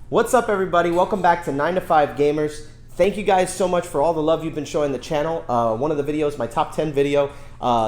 What's up, everybody? Welcome back to 9 to 5 Gamers. Thank you guys so much for all the love you've been showing the channel. One of the videos, my top 10 video,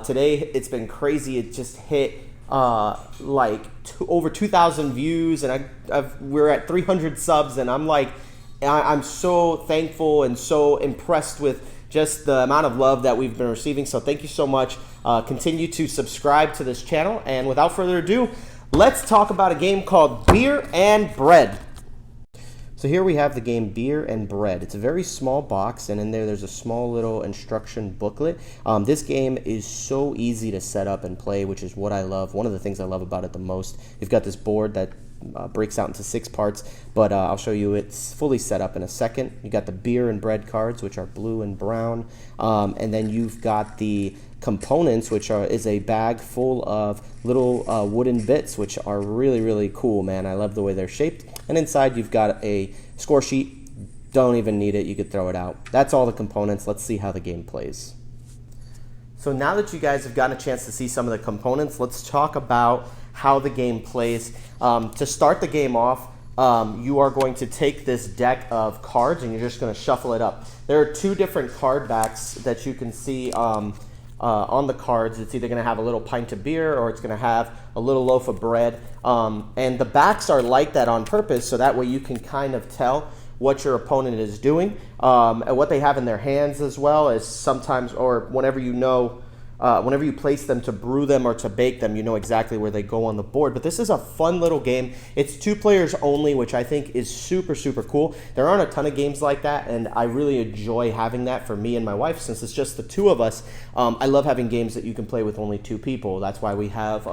today it's been crazy. It just hit over 2,000 views, and we're at 300 subs, and I'm so thankful and so impressed with just the amount of love that we've been receiving. So thank you so much. Continue to subscribe to this channel, and without further ado, let's talk about a game called Beer and Bread. So here we have the game Beer and Bread. It's a very small box, and in there's a small little instruction booklet. This game is so easy to set up and play, which is what I love. One of the things I love about it the most. You've got this board that breaks out into 6 parts, but I'll show you it's fully set up in a second. You got the Beer and Bread cards, which are blue and brown, and then you've got the components, which is a bag full of little wooden bits, which are really, really cool, man. I love the way they're shaped. And inside you've got a score sheet. Don't even need it. You could throw it out. That's all the components. Let's see how the game plays. So now that you guys have gotten a chance to see some of the components, let's talk about how the game plays. To start the game off, you are going to take this deck of cards and you're just going to shuffle it up. There are 2 different card backs that you can see on the cards. It's either going to have a little pint of beer or it's going to have a little loaf of bread. And the backs are like that on purpose, so that way you can kind of tell what your opponent is doing, and what they have in their hands, as well as sometimes, or whenever you know, whenever you place them to brew them or to bake them, you know exactly where they go on the board. But this is a fun little game. It's 2 players only, which I think is super, super cool. There aren't a ton of games like that, and I really enjoy having that for me and my wife, since it's just the 2 of us. I love having games that you can play with only 2 people. That's why we have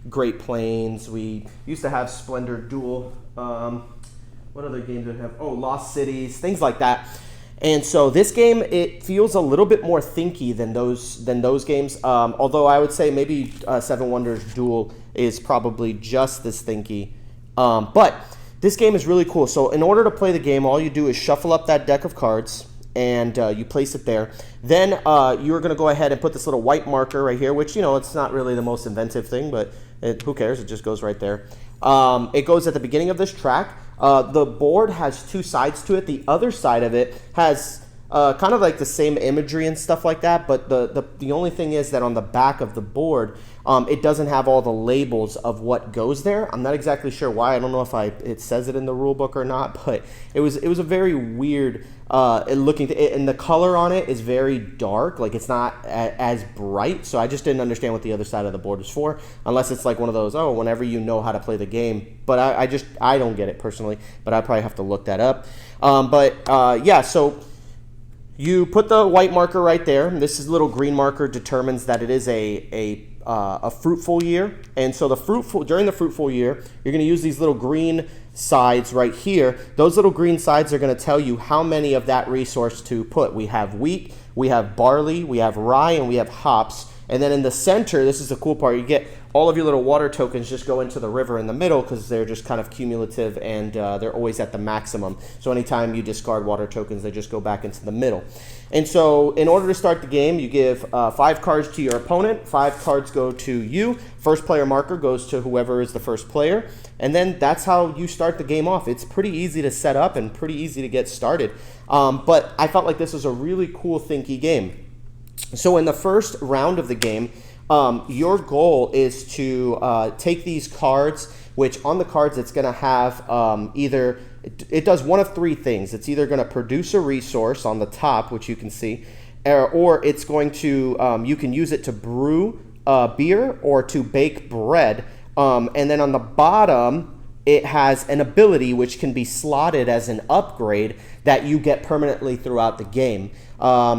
Great Plains. We used to have Splendor Duel. What other games do we have? Oh, Lost Cities, things like that. And so this game, it feels a little bit more thinky than those games. Although I would say maybe 7 Wonders Duel is probably just as thinky. But this game is really cool. So in order to play the game, all you do is shuffle up that deck of cards, and you place it there. Then you're going to go ahead and put this little white marker right here, which, you know, it's not really the most inventive thing, but who cares? It just goes right there. It goes at the beginning of this track. The board has 2 sides to it. The other side of it has kind of like the same imagery and stuff like that, but the only thing is that on the back of the board, it doesn't have all the labels of what goes there. I'm not exactly sure why. I don't know if it says it in the rule book or not, but it was a very weird looking, and the color on it is very dark. Like, it's not as bright, so I just didn't understand what the other side of the board was for, unless it's like one of those, whenever you know how to play the game. But I don't get it personally, but I probably have to look that up. Yeah, so you put the white marker right there. This little green marker determines that it is a fruitful year, and so during the fruitful year, you're going to use these little green sides right here. Those little green sides are going to tell you how many of that resource to put. We have wheat, we have barley, we have rye, and we have hops. And then in the center, this is the cool part, you get all of your little water tokens just go into the river in the middle, because they're just kind of cumulative, and they're always at the maximum. So anytime you discard water tokens, they just go back into the middle. And so in order to start the game, you give 5 cards to your opponent, 5 cards go to you. First player marker goes to whoever is the first player. And then that's how you start the game off. It's pretty easy to set up and pretty easy to get started. But I felt like this was a really cool, thinky game. So in the first round of the game, your goal is to take these cards, which on the cards it's going to have either, it does one of 3 things. It's either going to produce a resource on the top, which you can see, or it's going to, you can use it to brew beer or to bake bread. And then on the bottom, it has an ability which can be slotted as an upgrade that you get permanently throughout the game.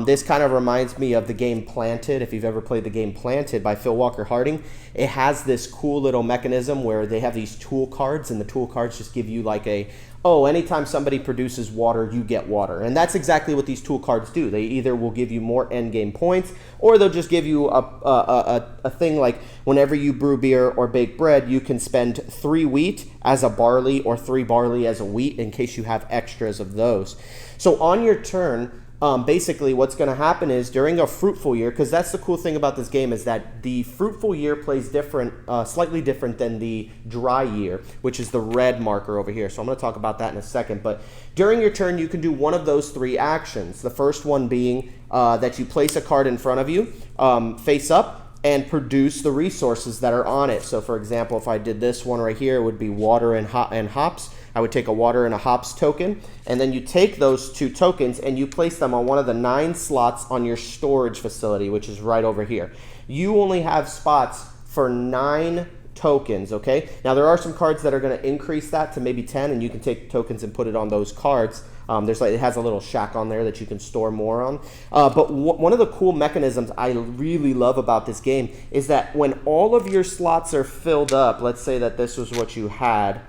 This kind of reminds me of the game Planted. If you've ever played the game Planted by Phil Walker Harding, it has this cool little mechanism where they have these tool cards, and the tool cards just give you like anytime somebody produces water, you get water. And that's exactly what these tool cards do. They either will give you more end game points, or they'll just give you a thing like whenever you brew beer or bake bread, you can spend 3 wheat as a barley or 3 barley as a wheat in case you have extras of those. So on your turn, basically what's going to happen is during a fruitful year, because that's the cool thing about this game, is that the fruitful year plays different, slightly different than the dry year, which is the red marker over here. So I'm going to talk about that in a second. But during your turn, you can do one of those three actions. The first one being that you place a card in front of you, face up, and produce the resources that are on it. So for example, if I did this one right here, it would be water and hops. I would take a water and a hops token, and then you take those 2 tokens and you place them on one of the 9 slots on your storage facility, which is right over here. You only have spots for 9 tokens, okay? Now there are some cards that are going to increase that to maybe 10, and you can take tokens and put it on those cards. It has a little shack on there that you can store more on. But one of the cool mechanisms I really love about this game is that when all of your slots are filled up, let's say that this was what you had,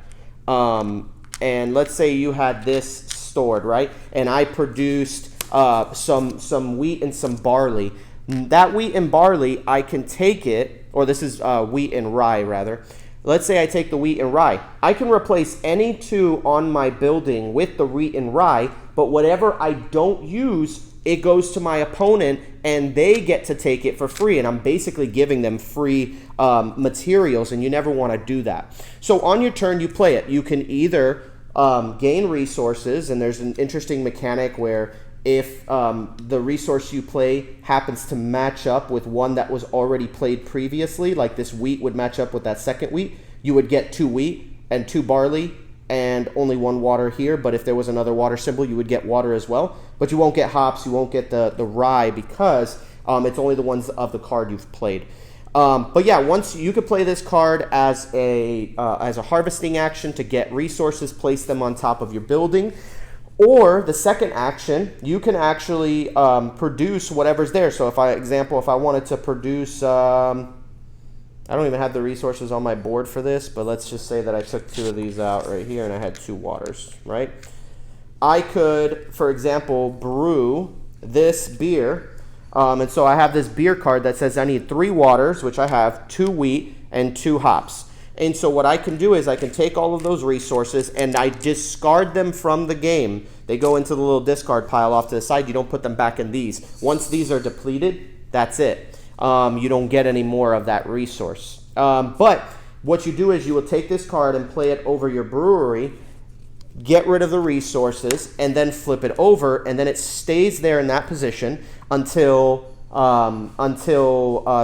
and let's say you had this stored, right? And I produced some wheat and some barley. That wheat and barley, I can take it, or this is wheat and rye rather. Let's say I take the wheat and rye. I can replace any 2 on my building with the wheat and rye, but whatever I don't use, it goes to my opponent and they get to take it for free, and I'm basically giving them free materials, and you never want to do that. So on your turn, you play it. You can either gain resources, and there's an interesting mechanic where if the resource you play happens to match up with one that was already played previously, like this wheat would match up with that second wheat, you would get 2 wheat and 2 barley and only 1 water here. But if there was another water symbol, you would get water as well. But you won't get hops, you won't get the rye, because it's only the ones of the card you've played. But yeah, once you could play this card as a harvesting action to get resources, place them on top of your building. Or the second action, you can actually produce whatever's there. So if I wanted to produce, I don't even have the resources on my board for this, but let's just say that I took 2 of these out right here and I had 2 waters, right? I could, for example, brew this beer. And so I have this beer card that says I need 3 waters, which I have, 2 wheat, and 2 hops. And so what I can do is I can take all of those resources and I discard them from the game. They go into the little discard pile off to the side. You don't put them back in these. Once these are depleted, that's it. You don't get any more of that resource. But what you do is you will take this card and play it over your brewery, get rid of the resources, and then flip it over, and then it stays there in that position until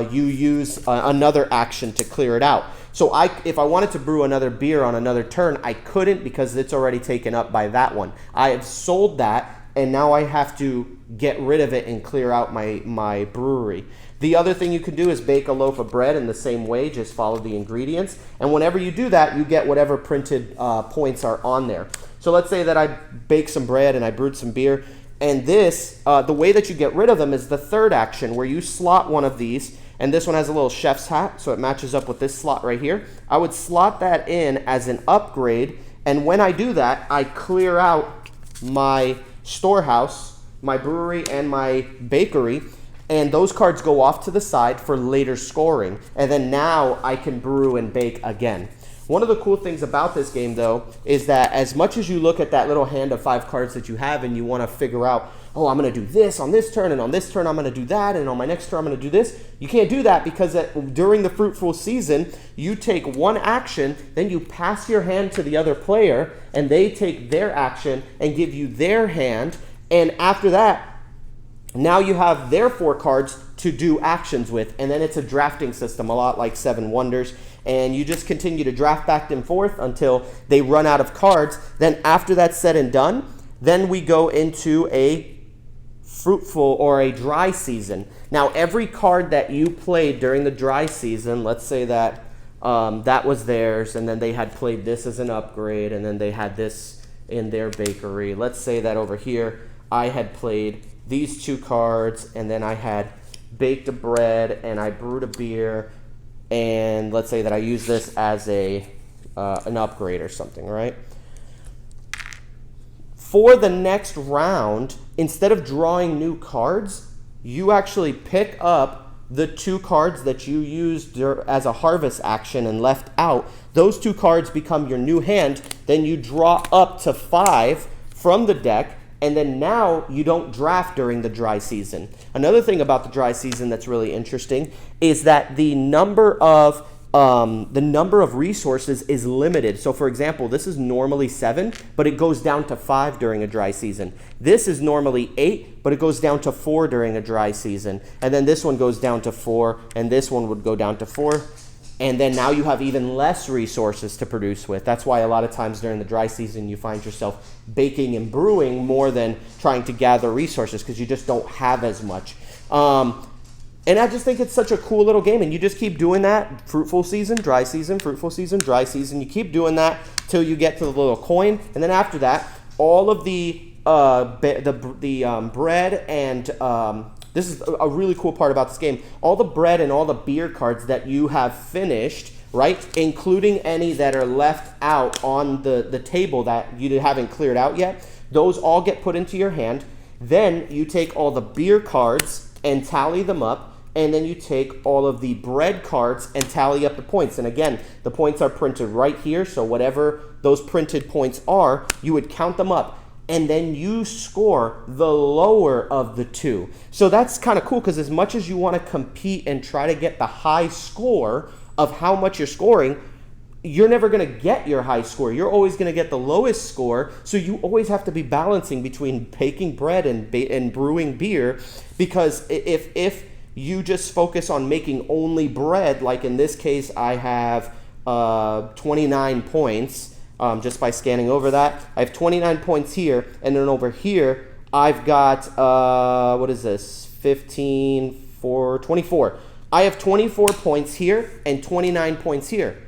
you use another action to clear it out. So if I wanted to brew another beer on another turn, I couldn't because it's already taken up by that one. I have sold that, and now I have to get rid of it and clear out my brewery. The other thing you can do is bake a loaf of bread in the same way, just follow the ingredients. And whenever you do that, you get whatever printed points are on there. So let's say that I baked some bread and I brewed some beer. And this, the way that you get rid of them is the third action, where you slot one of these. And this one has a little chef's hat, so it matches up with this slot right here. I would slot that in as an upgrade. And when I do that, I clear out my storehouse, my brewery, and my bakery. And those cards go off to the side for later scoring. And then now I can brew and bake again. One of the cool things about this game, though, is that as much as you look at that little hand of 5 cards that you have and you want to figure out, oh, I'm going to do this on this turn, and on this turn I'm going to do that, and on my next turn I'm going to do this, you can't do that because during the fruitful season, you take one action, then you pass your hand to the other player, and they take their action and give you their hand, and after that, now you have their 4 cards to do actions with, and then it's a drafting system, a lot like 7 Wonders, and you just continue to draft back and forth until they run out of cards. Then after that's said and done, then we go into a fruitful or a dry season. Now every card that you played during the dry season, let's say that that was theirs, and then they had played this as an upgrade, and then they had this in their bakery. Let's say that over here I had played these 2 cards, and then I had baked a bread and I brewed a beer, and let's say that I use this as an upgrade or something, right? For the next round, instead of drawing new cards, you actually pick up the 2 cards that you used as a harvest action and left out. Those 2 cards become your new hand. Then you draw up to 5 from the deck, And then now you don't draft during the dry season. Another thing about the dry season that's really interesting is that the number of resources is limited. So for example, this is normally 7, but it goes down to 5 during a dry season. This is normally 8, but it goes down to 4 during a dry season. And then this one goes down to 4, and this one would go down to 4. And then now you have even less resources to produce with. That's why a lot of times during the dry season you find yourself baking and brewing more than trying to gather resources because you just don't have as much. And I just think it's such a cool little game, and you just keep doing that. Fruitful season, dry season, fruitful season, dry season. You keep doing that till you get to the little coin, and then after that, all of the bread and this is a really cool part about this game. All the bread and all the beer cards that you have finished, right, including any that are left out on the table that you haven't cleared out yet, those all get put into your hand. Then you take all the beer cards and tally them up, and then you take all of the bread cards and tally up the points. And again, the points are printed right here, so whatever those printed points are, you would count them up. And then you score the lower of the two. So that's kind of cool because as much as you want to compete and try to get the high score of how much you're scoring, you're never going to get your high score. You're always going to get the lowest score. So you always have to be balancing between baking bread and brewing beer, because if you just focus on making only bread, like in this case I have 29 points, just by scanning over that. I have 29 points here, and then over here, I've got, what is this, 15, 4, 24. I have 24 points here and 29 points here.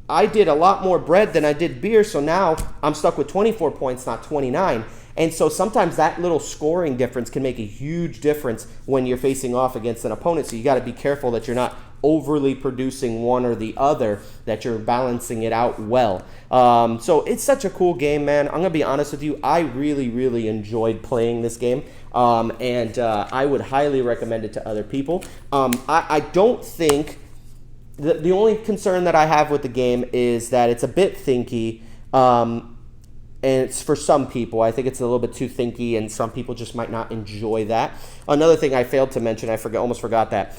I did a lot more bread than I did beer, so now I'm stuck with 24 points, not 29. And so sometimes that little scoring difference can make a huge difference when you're facing off against an opponent, so you got to be careful that you're not overly producing one or the other, that you're balancing it out well. So it's such a cool game, man. I'm going to be honest with you. I really, really enjoyed playing this game, and I would highly recommend it to other people. I don't think... The only concern that I have with the game is that it's a bit thinky, and it's for some people. I think it's a little bit too thinky, and some people just might not enjoy that. Another thing I failed to mention, almost forgot that,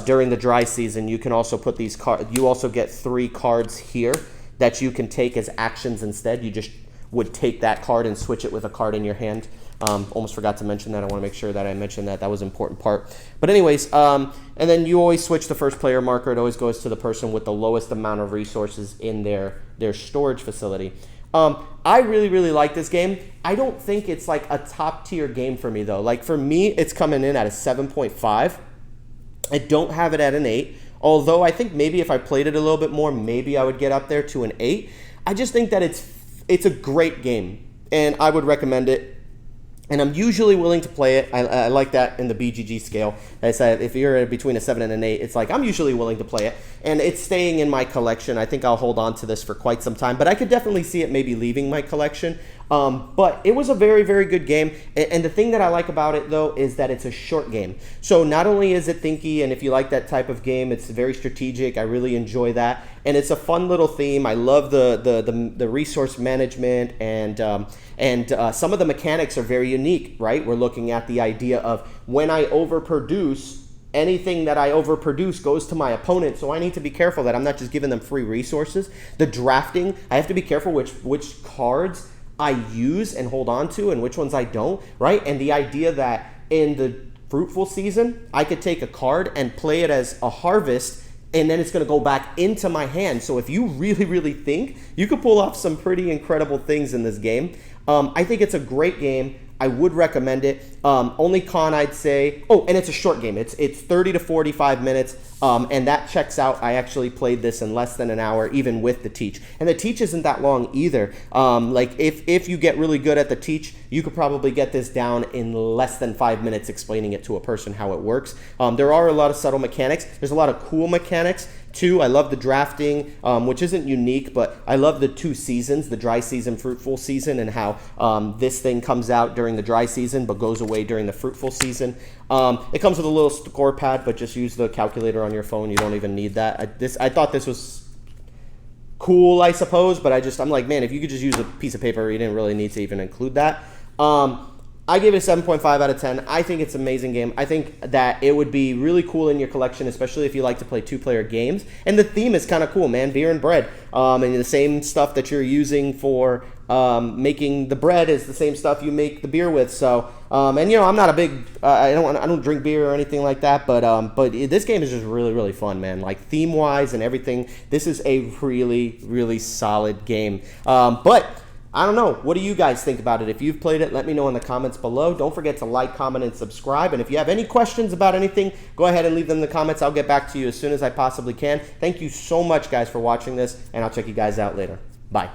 during the dry season, you can also put these cards. You also get 3 cards here that you can take as actions instead. You just would take that card and switch it with a card in your hand. Almost forgot to mention that. I want to make sure that I mentioned that. That was an important part. But anyways, and then you always switch the first player marker. It always goes to the person with the lowest amount of resources in their storage facility. I really, really like this game. I don't think it's like a top tier game for me though. Like for me, it's coming in at a 7.5. I don't have it at an 8. Although I think maybe if I played it a little bit more, maybe I would get up there to an 8. I just think that it's a great game, and I would recommend it. And I'm usually willing to play it. I like that in the BGG scale. I said if you're between a 7 and an 8, it's like I'm usually willing to play it. And it's staying in my collection. I think I'll hold on to this for quite some time. But I could definitely see it maybe leaving my collection. But it was a very, very good game. And the thing that I like about it, though, is that it's a short game. So not only is it thinky, and if you like that type of game, it's very strategic. I really enjoy that. And it's a fun little theme. I love the resource management, and some of the mechanics are very unique, right? We're looking at the idea of when I overproduce, anything that I overproduce goes to my opponent, so I need to be careful that I'm not just giving them free resources. The drafting, I have to be careful which cards I use and hold on to and which ones I don't, right? And the idea that in the fruitful season, I could take a card and play it as a harvest, and then it's going to go back into my hand. So if you really, really think, you could pull off some pretty incredible things in this game. I think it's a great game. I would recommend it. Only con I'd say, and it's a short game. It's 30 to 45 minutes, and that checks out. I actually played this in less than an hour, even with the teach. And the teach isn't that long either. Like if you get really good at the teach, you could probably get this down in less than 5 minutes explaining it to a person how it works. There are a lot of subtle mechanics. There's a lot of cool mechanics too. I love the drafting, which isn't unique, but I love the 2 seasons, the dry season, fruitful season, and how this thing comes out during the dry season but goes away during the fruitful season. It comes with a little score pad, but just use the calculator on your phone. You don't even need that. I thought this was cool, I suppose, but I'm like, man, if you could just use a piece of paper, you didn't really need to even include that. I gave it a 7.5 out of 10. I think it's an amazing game. I think that it would be really cool in your collection, especially if you like to play two-player games. And the theme is kind of cool, man. Beer and bread. And the same stuff that you're using for making the bread is the same stuff you make the beer with. So, and you know, I'm not a big, I don't drink beer or anything like that. But this game is just really, really fun, man. Like theme-wise and everything, this is a really, really solid game. But I don't know. What do you guys think about it? If you've played it, let me know in the comments below. Don't forget to like, comment, and subscribe. And if you have any questions about anything, go ahead and leave them in the comments. I'll get back to you as soon as I possibly can. Thank you so much, guys, for watching this, and I'll check you guys out later. Bye.